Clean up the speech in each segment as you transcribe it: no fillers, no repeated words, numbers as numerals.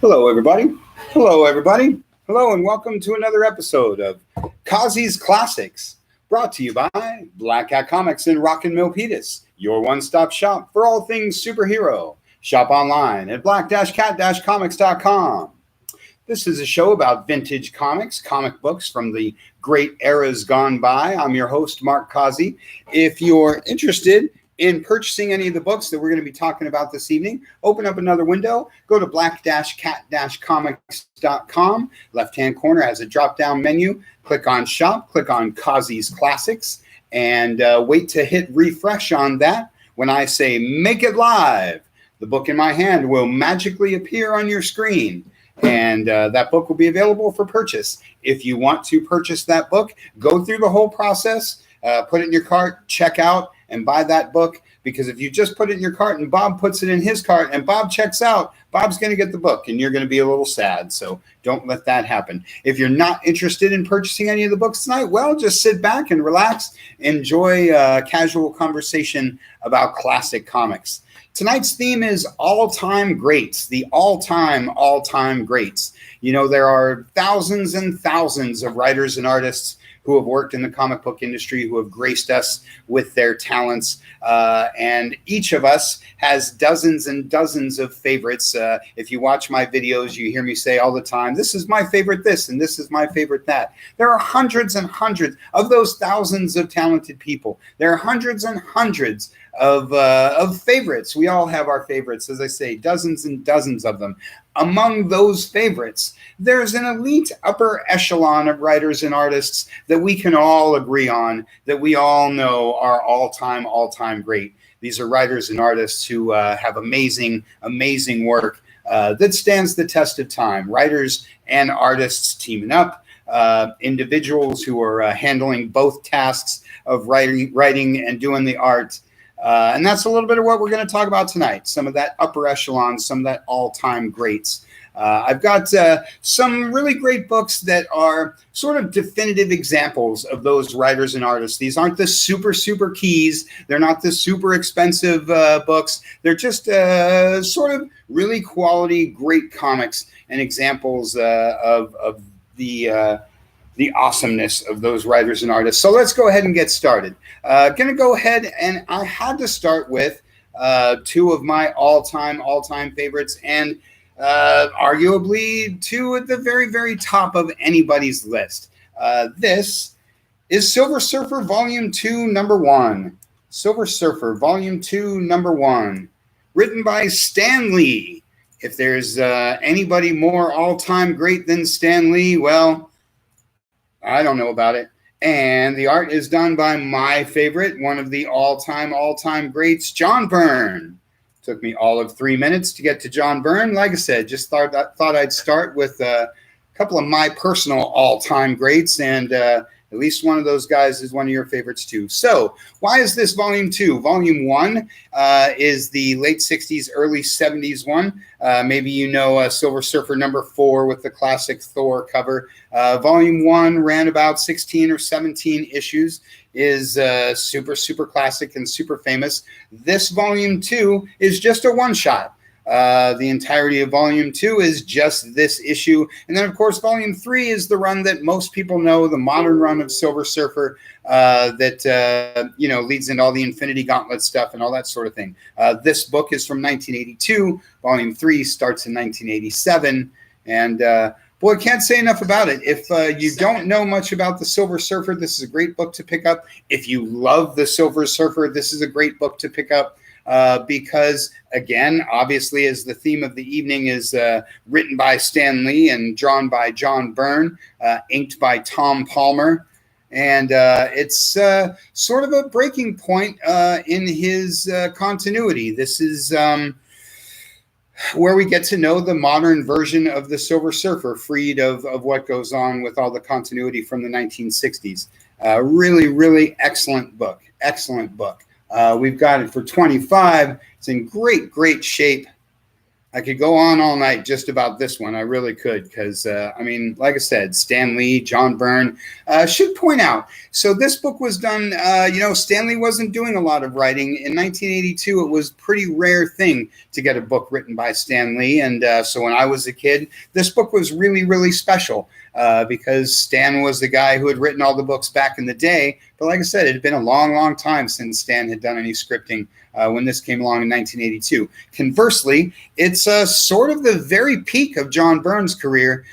Hello, everybody. Hello, everybody. Hello, and welcome to another episode of Causey's Classics, brought to you by Black Cat Comics in Rockin' Milpitas, your one-stop shop for all things superhero. Shop online at black-cat-comics.com. This is a show about vintage comics, comic books from the great eras gone by. I'm your host, Mark Causey. If you're interested in purchasing any of the books that we're going to be talking about this evening, open up another window, go to black-cat-comics.com. Left-hand corner has a drop-down menu. Click on Shop, click on Causey's Classics, and wait to hit refresh on that. When I say make it live, the book in my hand will magically appear on your screen, and that book will be available for purchase. If you want to purchase that book, go through the whole process, put it in your cart, check out, and buy that book, because if you just put it in your cart and Bob puts it in his cart and Bob checks out, Bob's going to get the book and you're going to be a little sad. So don't let that happen. If you're not interested in purchasing any of the books tonight, well, just sit back and relax. Enjoy casual conversation about classic comics. Tonight's theme is all-time greats, the all-time greats. You know, there are thousands and thousands of writers and artists who have worked in the comic book industry, who have graced us with their talents. And each of us has dozens and dozens of favorites. If you watch my videos, you hear me say all the time, this is my favorite this, and this is my favorite that. There are hundreds and hundreds of those thousands of talented people. There are hundreds and hundreds of favorites. We all have our favorites, as I say, dozens and dozens of them. Among those favorites, there's an elite upper echelon of writers and artists that we can all agree on, that we all know are all-time great. These are writers and artists who have amazing work that stands the test of time. Writers and artists teaming up, individuals who are handling both tasks of writing and doing the art. And that's a little bit of what we're going to talk about tonight. Some of that upper echelon, some of that all-time greats. I've got some really great books that are sort of definitive examples of those writers and artists. These aren't the super keys. They're not the super expensive books. They're just sort of really quality, great comics and examples of the awesomeness of those writers and artists. So let's go ahead and get started. Going to go ahead, and I had to start with two of my all-time favorites, and arguably two at the very top of anybody's list. This is Silver Surfer Volume 2, Number 1. Silver Surfer Volume 2, Number 1. Written by Stan Lee. If there's anybody more all-time great than Stan Lee, well, I don't know about it. And the art is done by my favorite, one of the all-time greats, John Byrne. Took me all of 3 minutes to get to John Byrne. Like I said, just thought I'd start with a couple of my personal all-time greats, and at least one of those guys is one of your favorites too. So why is this Volume 2? Volume 1 is the late 60s, early 70s one. Maybe you know Silver Surfer number 4 with the classic Thor cover. Volume 1 ran about 16 or 17 issues, is super classic and super famous. This Volume 2 is just a one-shot. The entirety of Volume 2 is just this issue. And then, of course, Volume 3 is the run that most people know, the modern run of Silver Surfer that leads into all the Infinity Gauntlet stuff and all that sort of thing. This book is from 1982. Volume 3 starts in 1987. And boy, I can't say enough about it. If you don't know much about the Silver Surfer, this is a great book to pick up. If you love the Silver Surfer, this is a great book to pick up. Because, again, obviously, as the theme of the evening is written by Stan Lee and drawn by John Byrne, inked by Tom Palmer. And it's sort of a breaking point in his continuity. This is where we get to know the modern version of the Silver Surfer, freed of what goes on with all the continuity from the 1960s. Really excellent book. Excellent book. We've got it for $25. It's in great shape. I could go on all night just about this one. I really could, because I mean, like I said, Stan Lee, John Byrne. Should point out, so this book was done. Stan Lee wasn't doing a lot of writing in 1982. It was a pretty rare thing to get a book written by Stan Lee, and so when I was a kid, this book was really, really special because Stan was the guy who had written all the books back in the day. But like I said, it had been a long, long time since Stan had done any scripting. When this came along in 1982. Conversely, it's sort of the very peak of John Byrne's career.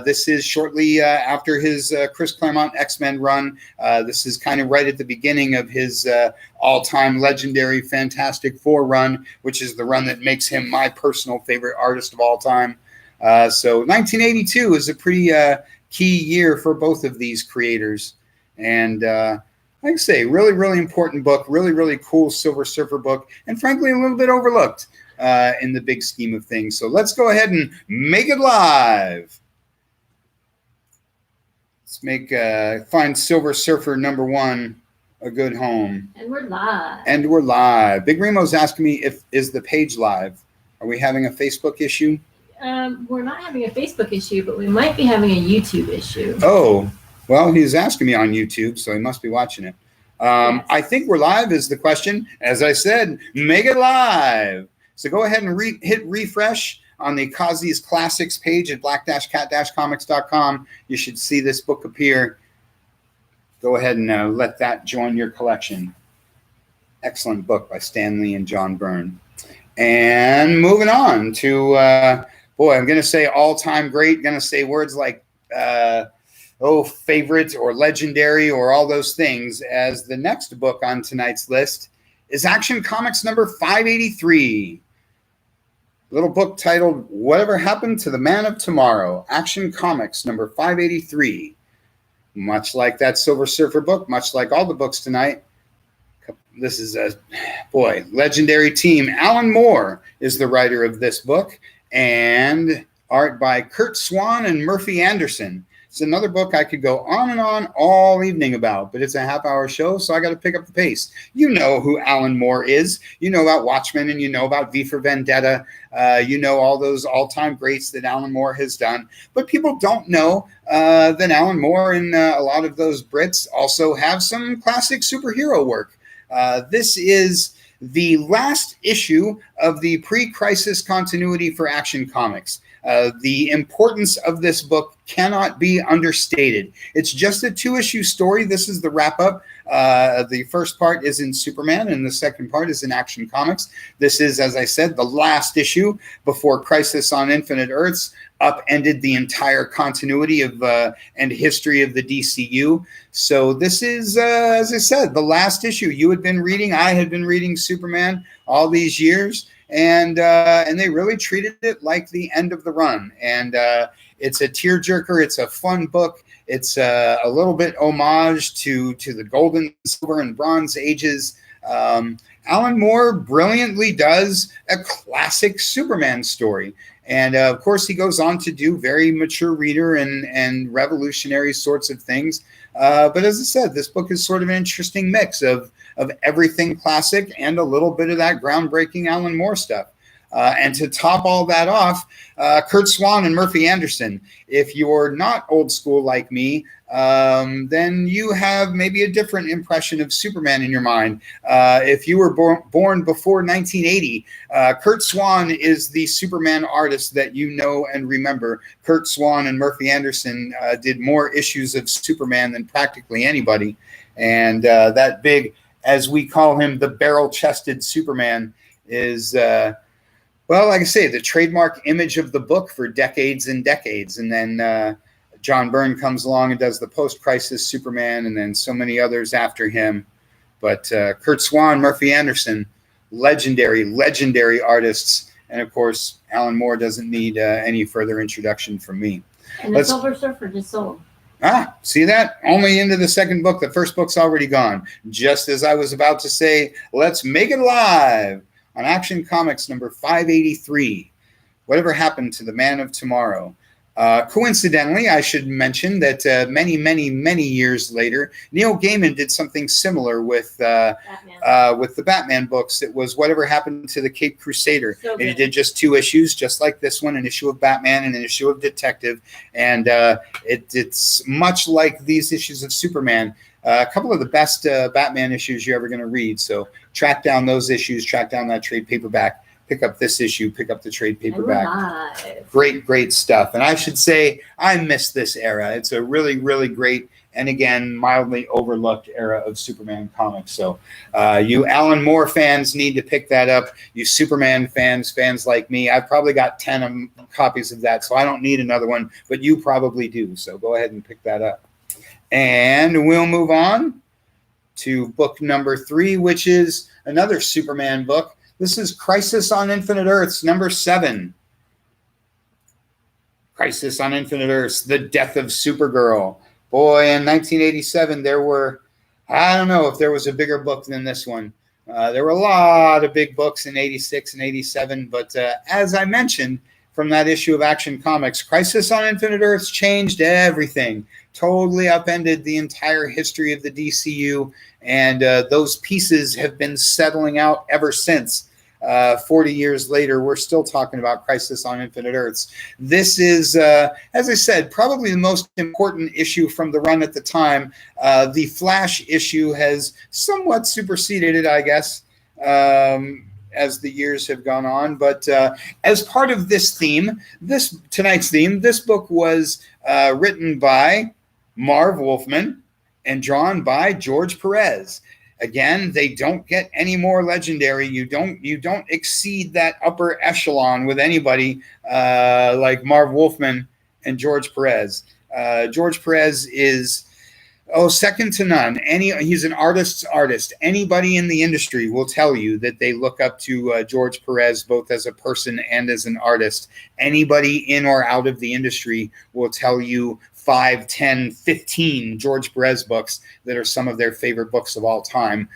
This is shortly after his Chris Claremont X-Men run. This is kind of right at the beginning of his all-time legendary Fantastic Four run, which is the run that makes him my personal favorite artist of all time. So 1982 is a pretty key year for both of these creators. And like I say, really, really important book, really, really cool Silver Surfer book, and frankly, a little bit overlooked in the big scheme of things. So let's go ahead and make it live. Let's find Silver Surfer #1 a good home. And we're live. And we're live. Big Remo's asking me is the page live? Are we having a Facebook issue? We're not having a Facebook issue, but we might be having a YouTube issue. Oh. Well, he's asking me on YouTube, so he must be watching it. Yes. I think we're live is the question. As I said, make it live. So go ahead and hit refresh on the Causey's Classics page at black-cat-comics.com. You should see this book appear. Go ahead and let that join your collection. Excellent book by Stan Lee and John Byrne. And moving on to, I'm going to say all-time great. Going to say words like favorite or legendary or all those things, as the next book on tonight's list is Action Comics number 583. A little book titled Whatever Happened to the Man of Tomorrow, Action Comics number 583. Much like that Silver Surfer book, much like all the books tonight, this is a, legendary team. Alan Moore is the writer of this book, and art by Curt Swan and Murphy Anderson. It's another book I could go on and on all evening about, but it's a half-hour show, so I got to pick up the pace. You know who Alan Moore is. You know about Watchmen, and you know about V for Vendetta. You know all those all-time greats that Alan Moore has done. But people don't know that Alan Moore and a lot of those Brits also have some classic superhero work. This is the last issue of the pre-crisis continuity for Action Comics. The importance of this book cannot be understated. It's just a 2-issue story. This is the wrap-up. The first part is in Superman, and the second part is in Action Comics. This is, as I said, the last issue before Crisis on Infinite Earths upended the entire continuity of and history of the DCU. So this is, as I said, the last issue. You had been reading, I had been reading Superman all these years. And they really treated it like the end of the run. And it's a tearjerker. It's a fun book. It's a little bit homage to the golden, silver, and bronze ages. Alan Moore brilliantly does a classic Superman story. And of course, he goes on to do very mature reader and revolutionary sorts of things. But as I said, this book is sort of an interesting mix of everything classic and a little bit of that groundbreaking Alan Moore stuff. And to top all that off, Curt Swan and Murphy Anderson. If you're not old school like me, then you have maybe a different impression of Superman in your mind. If you were born before 1980, Curt Swan is the Superman artist that you know and remember. Curt Swan and Murphy Anderson did more issues of Superman than practically anybody. And that big, as we call him, the barrel-chested Superman is... like I say, the trademark image of the book for decades and decades. And then John Byrne comes along and does the post-crisis Superman, and then so many others after him. But Curt Swan, Murphy Anderson, legendary artists. And, of course, Alan Moore doesn't need any further introduction from me. And the Silver Surfer just sold. See that? Only into the second book. The first book's already gone. Just as I was about to say, let's make it live. On Action Comics number 583, Whatever Happened to the Man of Tomorrow. Coincidentally, I should mention that many years later, Neil Gaiman did something similar with the Batman books. It was Whatever Happened to the Caped Crusader. So And he good. did just 2 issues, just like this one, an issue of Batman and an issue of Detective. And it's much like these issues of Superman. A couple of the best Batman issues you're ever going to read. So track down those issues, track down that trade paperback. Pick up this issue, pick up the trade paperback. Great stuff. And I should say, I miss this era. It's a really great, and again, mildly overlooked era of Superman comics. So you Alan Moore fans need to pick that up. You Superman fans like me, I've probably got 10 copies of that, so I don't need another one, but you probably do. So go ahead and pick that up. And we'll move on to book number 3, which is another Superman book. This is Crisis on Infinite Earths, number 7. Crisis on Infinite Earths, The Death of Supergirl. Boy, in 1987, there were, I don't know if there was a bigger book than this one. There were a lot of big books in 86 and 87, but as I mentioned from that issue of Action Comics, Crisis on Infinite Earths changed everything. Totally upended the entire history of the DCU, and those pieces have been settling out ever since. 40 years later, we're still talking about Crisis on Infinite Earths. This is, as I said, probably the most important issue from the run at the time. The Flash issue has somewhat superseded it, I guess, as the years have gone on. But as part of this theme, tonight's theme, this book was written by Marv Wolfman and drawn by George Perez. Again, they don't get any more legendary. You don't exceed that upper echelon with anybody like Marv Wolfman and George Perez. George Perez is second to none. He's an artist's artist. Anybody in the industry will tell you that they look up to George Perez both as a person and as an artist. Anybody in or out of the industry will tell you 5, 10, 15 George Perez books that are some of their favorite books of all time.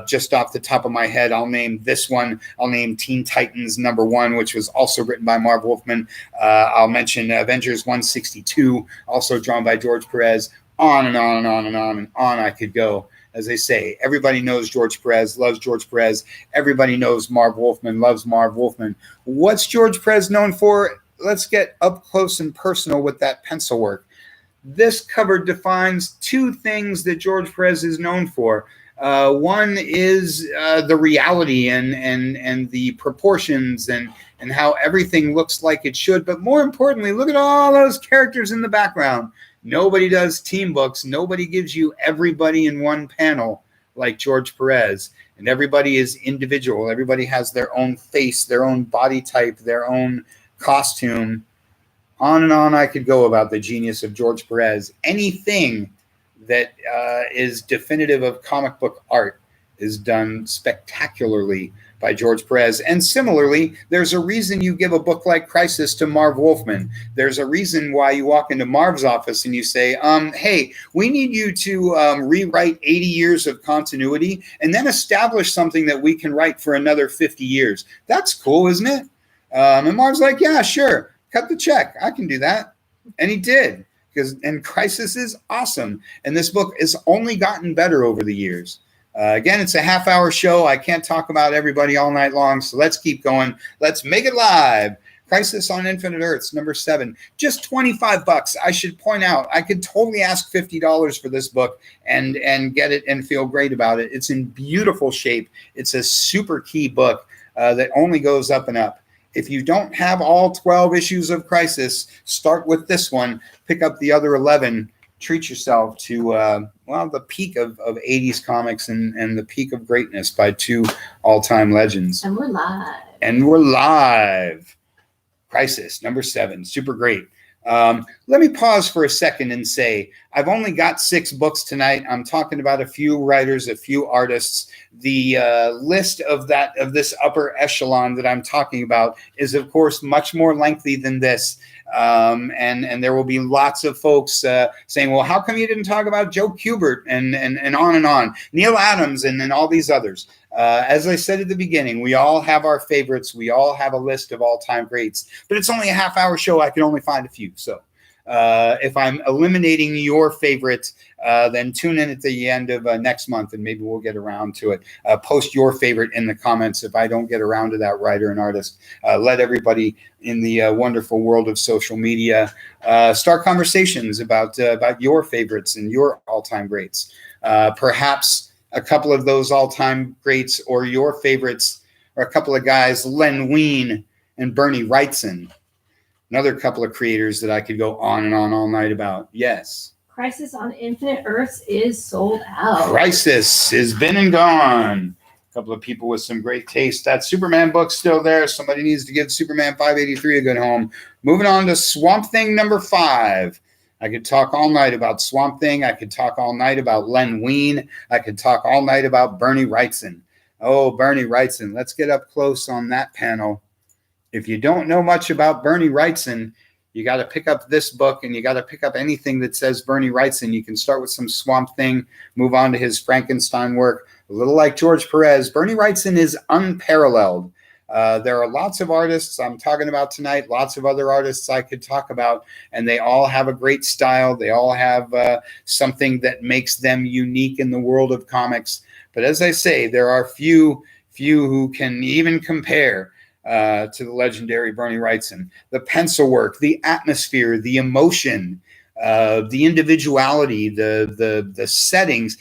Just off the top of my head, I'll name this one. I'll name Teen Titans #1, which was also written by Marv Wolfman. I'll mention Avengers 162, also drawn by George Perez. On and on and on and on and on I could go. As I say, everybody knows George Perez, loves George Perez. Everybody knows Marv Wolfman, loves Marv Wolfman. What's George Perez known for? Let's get up close and personal with that pencil work. This cover defines 2 things that George Perez is known for. One is the reality and the proportions and how everything looks like it should. But more importantly, look at all those characters in the background. Nobody does team books. Nobody gives you everybody in one panel like George Perez. And everybody is individual. Everybody has their own face, their own body type, their own costume. On and on I could go about the genius of George Perez. Anything that is definitive of comic book art is done spectacularly by George Perez. And similarly, there's a reason you give a book like Crisis to Marv Wolfman. There's a reason why you walk into Marv's office and you say, hey, we need you to rewrite 80 years of continuity and then establish something that we can write for another 50 years. That's cool, isn't it? And Marv's like, yeah, sure. Cut the check. I can do that. And he did. And Crisis is awesome. And this book has only gotten better over the years. Again, it's a half-hour show. I can't talk about everybody all night long, so let's keep going. Let's make it live. Crisis on Infinite Earths, #7. Just $25. I should point out, I could totally ask $50 for this book and get it and feel great about it. It's in beautiful shape. It's a super key book that only goes up and up. If you don't have all 12 issues of Crisis, start with this one. Pick up the other 11. Treat yourself to, the peak of 80s comics and the peak of greatness by 2 all-time legends. And we're live. Crisis, #7. Super great. Let me pause for a second and say, I've only got 6 books tonight. I'm talking about a few writers, a few artists. The list of this upper echelon that I'm talking about is, of course, much more lengthy than this. And there will be lots of folks saying, well, how come you didn't talk about Joe Kubert and on and on, Neil Adams and all these others? As I said at the beginning, we all have our favorites. We all have a list of all-time greats, but it's only a half-hour show. I can only find a few. So if I'm eliminating your favorite, then tune in at the end of next month, and maybe we'll get around to it. Post your favorite in the comments if I don't get around to that writer and artist. Let everybody in the wonderful world of social media start conversations about your favorites and your all-time greats. Perhaps a couple of those all-time greats or your favorites are a couple of guys, Len Wein and Bernie Wrightson. Another couple of creators that I could go on and on all night about. Yes. Crisis on Infinite Earths is sold out. Crisis is been and gone. A couple of people with some great taste. That Superman book's still there. Somebody needs to give Superman 583 a good home. Moving on to Swamp Thing number 5. I could talk all night about Swamp Thing. I could talk all night about Len Wein. I could talk all night about Bernie Wrightson. Oh, Bernie Wrightson. Let's get up close on that panel. If you don't know much about Bernie Wrightson, you got to pick up this book, and you got to pick up anything that says Bernie Wrightson. You can start with some Swamp Thing, move on to his Frankenstein work. A little like George Perez, Bernie Wrightson is unparalleled. There are lots of artists I'm talking about tonight, lots of other artists I could talk about, and they all have a great style. They all have something that makes them unique in the world of comics. But as I say, there are few who can even compare to the legendary Bernie Wrightson. The pencil work, the atmosphere, the emotion, the individuality, the settings.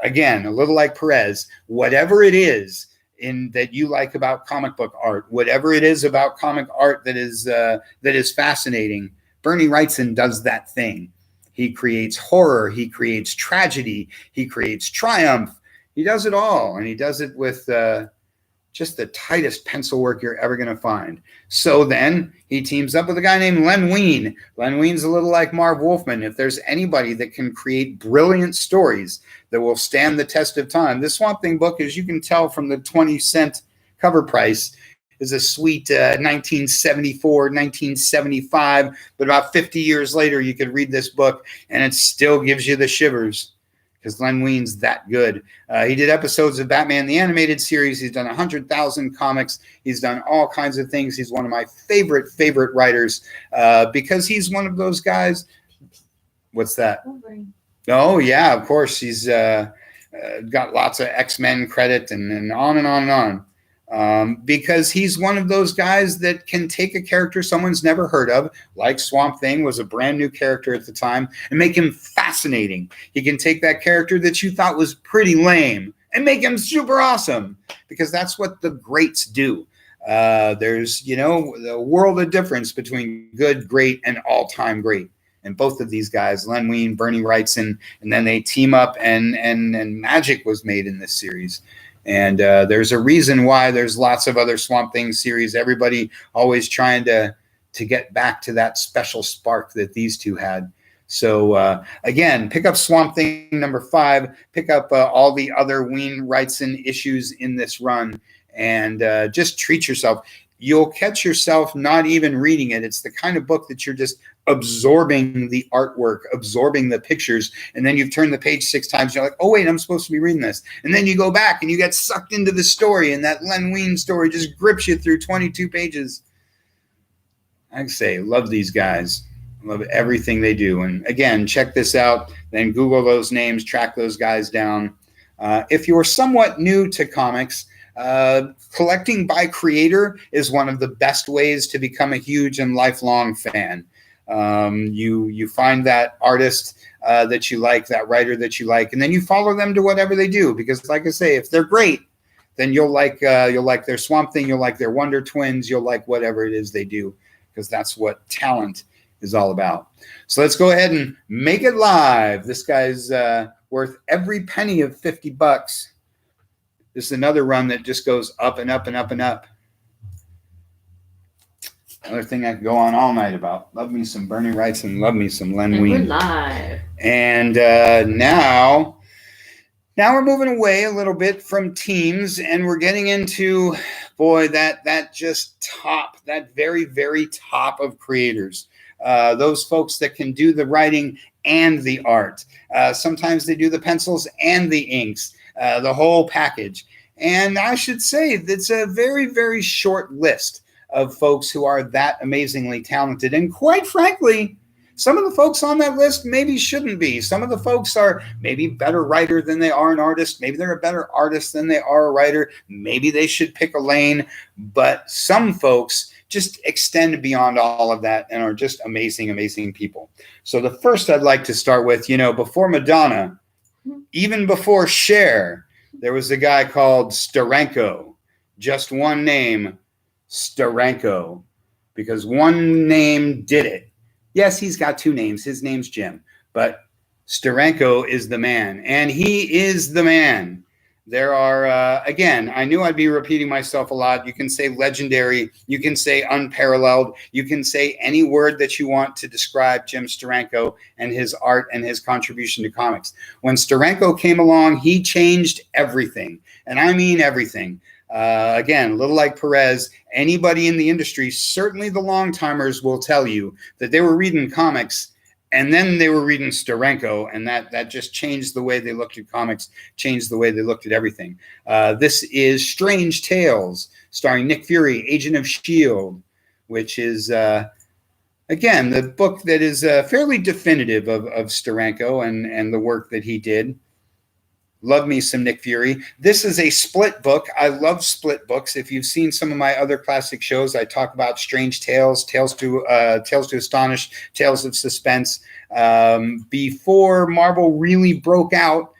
Again, a little like Perez, whatever it is in that you like about comic book art, whatever it is about comic art that is fascinating, Bernie Wrightson does that thing. He creates horror, he creates tragedy, he creates triumph. He does it all, and he does it with just the tightest pencil work you're ever going to find. So then he teams up with a guy named Len Wein. Len Wein's a little like Marv Wolfman. If there's anybody that can create brilliant stories that will stand the test of time, this Swamp Thing book, as you can tell from the 20-cent cover price, is a sweet 1974, 1975. But about 50 years later, you could read this book, and it still gives you the shivers, because Len Wein's that good. He did episodes of Batman the Animated Series. He's done 100,000 comics. He's done all kinds of things. He's one of my favorite writers because he's one of those guys. What's that? Oh, yeah, of course. He's got lots of X-Men credit and on and on and on. Because he's one of those guys that can take a character someone's never heard of, like Swamp Thing was a brand new character at the time, and make him fascinating. He can take that character that you thought was pretty lame and make him super awesome, because that's what the greats do. There's, the world of difference between good, great, and all-time great. And both of these guys, Len Wein, Bernie Wrightson, and then they team up, and magic was made in this series. And there's a reason why there's lots of other Swamp Thing series. Everybody always trying to get back to that special spark that these two had. So again, pick up Swamp Thing number 5. Pick up all the other Wein Wrightson issues in this run, and just treat yourself. You'll catch yourself not even reading it. It's the kind of book that you're just absorbing the artwork, absorbing the pictures, and then you've turned the page 6 times. You're like, oh, wait, I'm supposed to be reading this. And then you go back and you get sucked into the story, and that Len Wein story just grips you through 22 pages. I say, love these guys. Love everything they do. And again, check this out. Then Google those names, track those guys down. If you're somewhat new to comics, collecting by creator is one of the best ways to become a huge and lifelong fan. You find that artist that you like, that writer that you like, and then you follow them to whatever they do. Because, like I say, if they're great, then you'll like their Swamp Thing, you'll like their Wonder Twins, you'll like whatever it is they do, because that's what talent is all about. So let's go ahead and make it live. This guy's worth every penny of $50. This is another run that just goes up and up and up and up. Another thing I could go on all night about. Love me some Bernie Wrightson. Love me some Len Wein. We're live. And now we're moving away a little bit from teams, and we're getting into, boy, that very, very top of creators. Those folks that can do the writing and the art. Sometimes they do the pencils and the inks. The whole package. And I should say that's a very, very short list of folks who are that amazingly talented. And quite frankly, some of the folks on that list maybe shouldn't be. Some of the folks are maybe better writer than they are an artist. Maybe they're a better artist than they are a writer. Maybe they should pick a lane. But some folks just extend beyond all of that and are just amazing, amazing people. So the first I'd like to start with, before Madonna, even before Cher, there was a guy called Steranko. Just one name, Steranko, because one name did it. Yes, he's got two names. His name's Jim, but Steranko is the man, and he is the man. There are, again, I knew I'd be repeating myself a lot. You can say legendary. You can say unparalleled. You can say any word that you want to describe Jim Steranko and his art and his contribution to comics. When Steranko came along, he changed everything, and I mean everything. Again, a little like Perez, anybody in the industry, certainly the long timers, will tell you that they were reading comics and then they were reading Steranko, and that just changed the way they looked at comics, changed the way they looked at everything. This is Strange Tales, starring Nick Fury, Agent of S.H.I.E.L.D., which is, again, the book that is fairly definitive of Steranko and the work that he did. Love me some Nick Fury. This is a split book. I love split books. If you've seen some of my other classic shows, I talk about Strange Tales, Tales to Astonish, Tales of Suspense. Before Marvel really broke out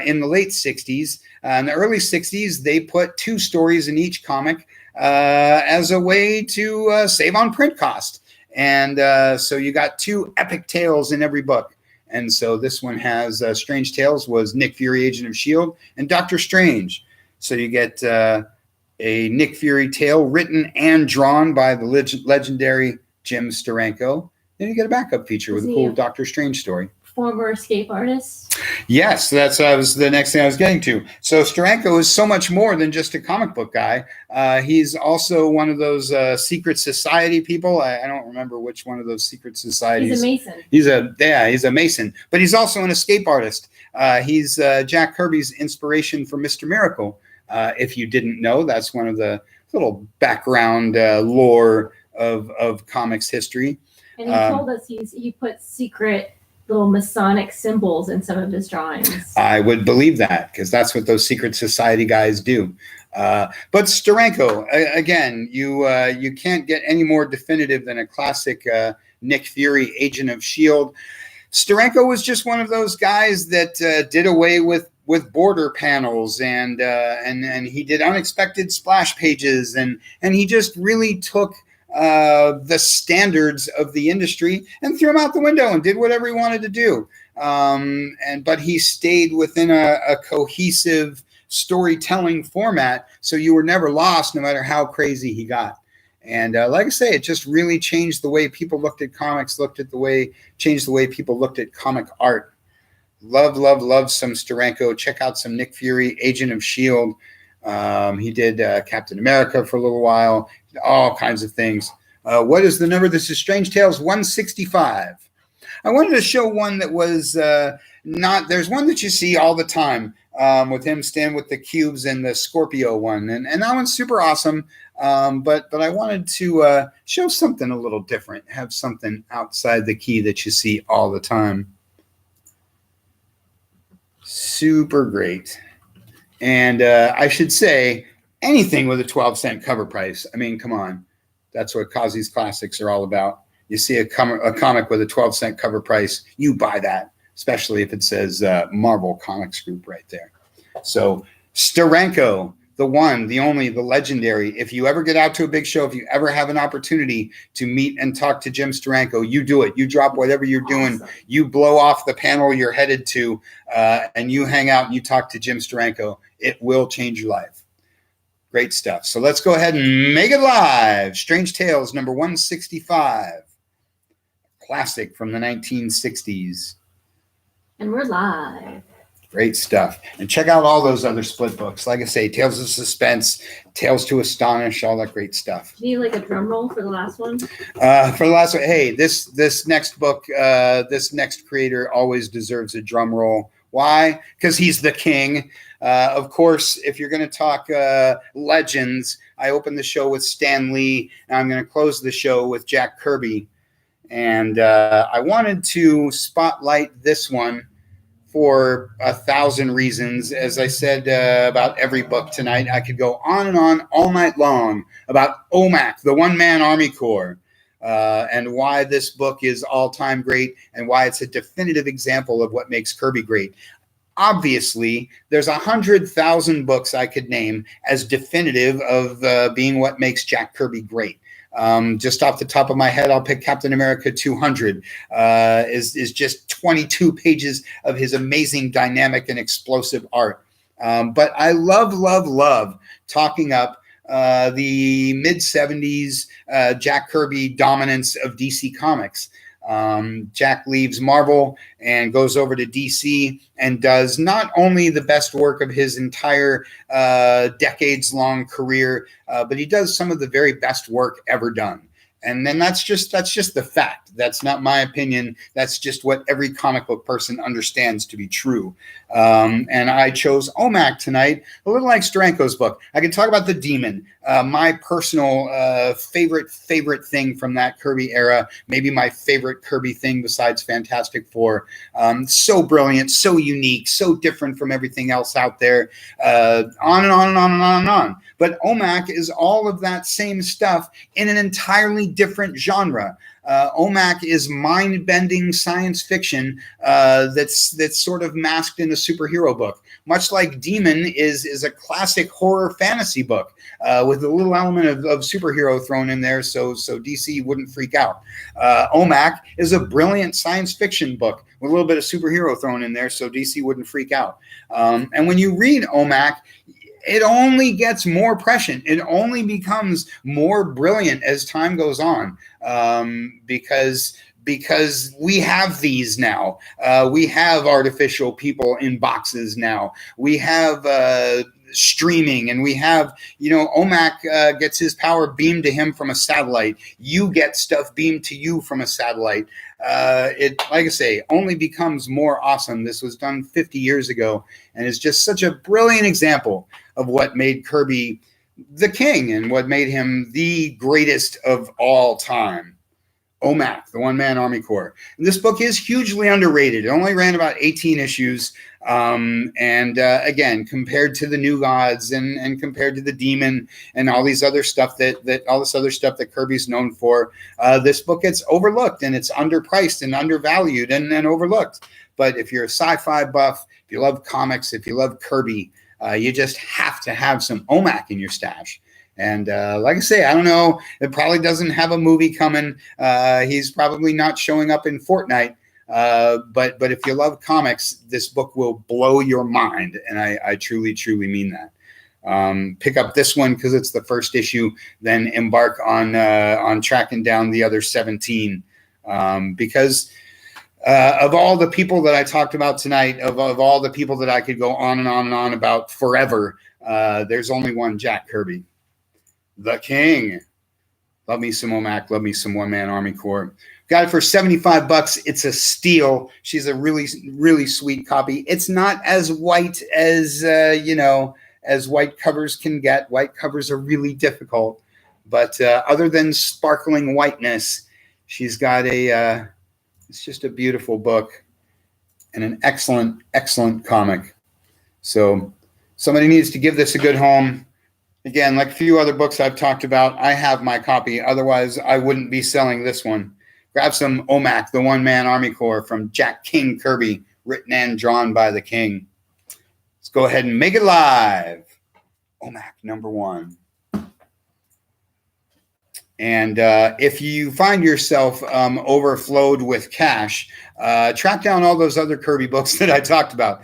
in the late 60s, in the early 60s, they put 2 stories in each comic as a way to save on print cost. And so you got 2 epic tales in every book. And so this one has Strange Tales was Nick Fury, Agent of S.H.I.E.L.D., and Doctor Strange. So you get a Nick Fury tale written and drawn by the legendary Jim Steranko. Then you get a backup feature with a cool Doctor Strange story. Former escape artist? Yes, that's the next thing I was getting to. So Steranko is so much more than just a comic book guy. He's also one of those secret society people. I don't remember which one of those secret societies. He's a Mason. He's a Mason, but he's also an escape artist. He's Jack Kirby's inspiration for Mr. Miracle. If you didn't know, that's one of the little background lore of comics history. And he told us he put secret little Masonic symbols in some of his drawings. I would believe that, because that's what those secret society guys do. But Steranko, again, you can't get any more definitive than a classic Nick Fury, Agent of S.H.I.E.L.D. Steranko was just one of those guys that did away with border panels, and he did unexpected splash pages, and he just really took the standards of the industry and threw him out the window and did whatever he wanted to do. But he stayed within a cohesive storytelling format, so you were never lost no matter how crazy he got. And like I say, it just really changed the way people looked at comics, changed the way people looked at comic art. Love some Steranko. Check out some Nick Fury, Agent of S.H.I.E.L.D. He did Captain America for a little while, all kinds of things. What is the number? This is Strange Tales 165. I wanted to show one that was there's one that you see all the time with him standing with the cubes and the Scorpio one. And that one's super awesome. But I wanted to show something a little different, have something outside the key that you see all the time. Super great. And I should say, anything with a 12-cent cover price. I mean, come on. That's what Causey's Classics are all about. You see a comic with a 12-cent cover price, you buy that, especially if it says Marvel Comics Group right there. So Steranko, the one, the only, the legendary. If you ever get out to a big show, if you ever have an opportunity to meet and talk to Jim Steranko, you do it. You drop whatever you're doing. You blow off the panel you're headed to, and you hang out and you talk to Jim Steranko. It will change your life. Great stuff. So let's go ahead and make it live. Strange Tales number 165. Classic from the 1960s. And we're live. Great stuff. And check out all those other split books. Like I say, Tales of Suspense, Tales to Astonish, all that great stuff. Do you need like a drum roll for the last one? For the last one, hey, this next book, this next creator always deserves a drum roll. Why? Because he's the king. Of course, if you're going to talk legends, I opened the show with Stan Lee, and I'm going to close the show with Jack Kirby. And I wanted to spotlight this one for 1,000 reasons. As I said about every book tonight, I could go on and on all night long about OMAC, the One-Man Army Corps, and why this book is all-time great and why it's a definitive example of what makes Kirby great. Obviously, there's 100,000 books I could name as definitive of being what makes Jack Kirby great. Just off the top of my head, I'll pick Captain America 200. Is just 22 pages of his amazing, dynamic, and explosive art. But I love talking up the mid-70s Jack Kirby dominance of DC Comics. Jack leaves Marvel and goes over to DC and does not only the best work of his entire decades-long career, but he does some of the very best work ever done. And then that's just the fact. That's not my opinion. That's just what every comic book person understands to be true. And I chose OMAC tonight, a little like Steranko's book. I can talk about the Demon, my personal favorite thing from that Kirby era, maybe my favorite Kirby thing besides Fantastic Four. So brilliant, so unique, so different from everything else out there. On and on and on and on and on. But OMAC is all of that same stuff in an entirely different genre. OMAC is mind-bending science fiction that's sort of masked in a superhero book, much like Demon is a classic horror fantasy book with a little element of superhero thrown in there, so DC wouldn't freak out. OMAC is a brilliant science fiction book with a little bit of superhero thrown in there, so DC wouldn't freak out. And when you read OMAC, it only gets more prescient. It only becomes more brilliant as time goes on, because we have these now. We have artificial people in boxes now. We have streaming, and we have, OMAC gets his power beamed to him from a satellite. You get stuff beamed to you from a satellite. It, like I say, only becomes more awesome. This was done 50 years ago, and it's just such a brilliant example of what made Kirby the king and what made him the greatest of all time. OMAC, the One-Man Army Corps. And this book is hugely underrated. It only ran about 18 issues. Again, compared to the New Gods and compared to the Demon and all these other stuff that Kirby's known for, this book gets overlooked, and it's underpriced and undervalued and overlooked. But if you're a sci-fi buff, if you love comics, if you love Kirby, you just have to have some OMAC in your stash. And like I say, I don't know, it probably doesn't have a movie coming. He's probably not showing up in Fortnite. But if you love comics, this book will blow your mind. And I truly mean that. Pick up this one because it's the first issue, then embark on tracking down the other 17. Because of all the people that I talked about tonight, of all the people that I could go on and on and on about forever, there's only one Jack Kirby, the king. Love me some OMAC, love me some One-Man Army Corps. Got it for $75. It's a steal. She's a really sweet copy. It's not as white as as white covers can get. White covers are really difficult, but other than sparkling whiteness, she's got it's just a beautiful book and an excellent comic. So somebody needs to give this a good home. Again, like a few other books I've talked about, I have my copy. Otherwise, I wouldn't be selling this one. Grab some OMAC, the One-Man Army Corps from Jack King Kirby, written and drawn by the King. Let's go ahead and make it live. OMAC #1. And if you find yourself overflowed with cash, track down all those other Kirby books that I talked about.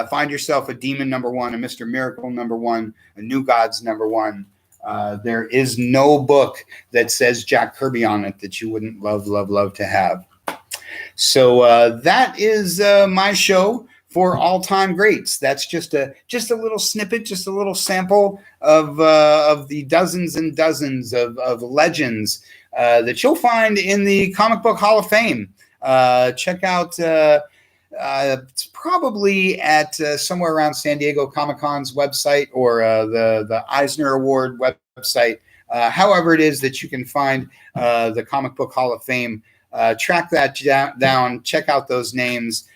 Find yourself a Demon #1, a Mr. Miracle #1, a New Gods #1. There is no book that says Jack Kirby on it that you wouldn't love to have. So that is my show for all-time greats. That's just a little snippet, just a little sample of the dozens and dozens of legends that you'll find in the Comic Book Hall of Fame. Check out It's probably at somewhere around San Diego Comic-Con's website or the Eisner Award website. However it is that you can find the Comic Book Hall of Fame, track that down, check out those names,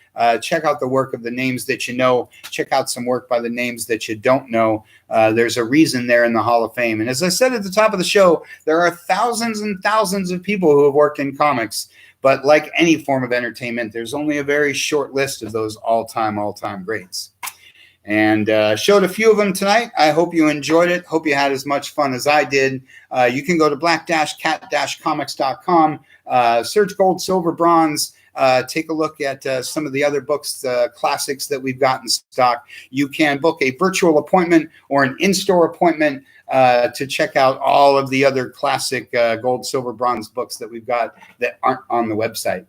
check out the work of the names that you know, check out some work by the names that you don't know. There's a reason they're in the Hall of Fame. And as I said at the top of the show, there are thousands and thousands of people who have worked in comics. But like any form of entertainment, there's only a very short list of those all-time greats. And showed a few of them tonight. I hope you enjoyed it. Hope you had as much fun as I did. You can go to black-cat-comics.com, search gold, silver, bronze. Take a look at some of the other books, classics that we've got in stock. You can book a virtual appointment or an in-store appointment to check out all of the other classic gold, silver, bronze books that we've got that aren't on the website.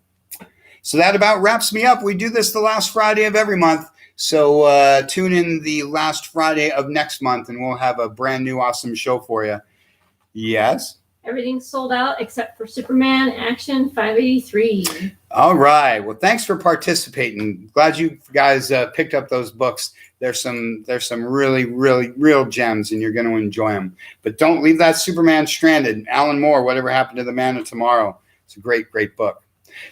So that about wraps me up. We do this the last Friday of every month. So tune in the last Friday of next month, and we'll have a brand new awesome show for you. Yes? Everything's sold out except for Superman Action 583. All right. Well, thanks for participating. Glad you guys picked up those books. There's some really, really, real gems, and you're going to enjoy them. But don't leave that Superman stranded. Alan Moore, Whatever Happened to the Man of Tomorrow. It's a great, great book.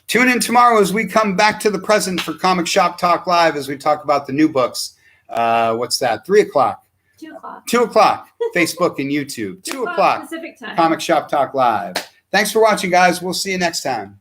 Tune in tomorrow as we come back to the present for Comic Shop Talk Live as we talk about the new books. What's that? 3 o'clock. 2 o'clock. 2 o'clock. Facebook and YouTube. 2 o'clock. Pacific time. Comic Shop Talk Live. Thanks for watching, guys. We'll see you next time.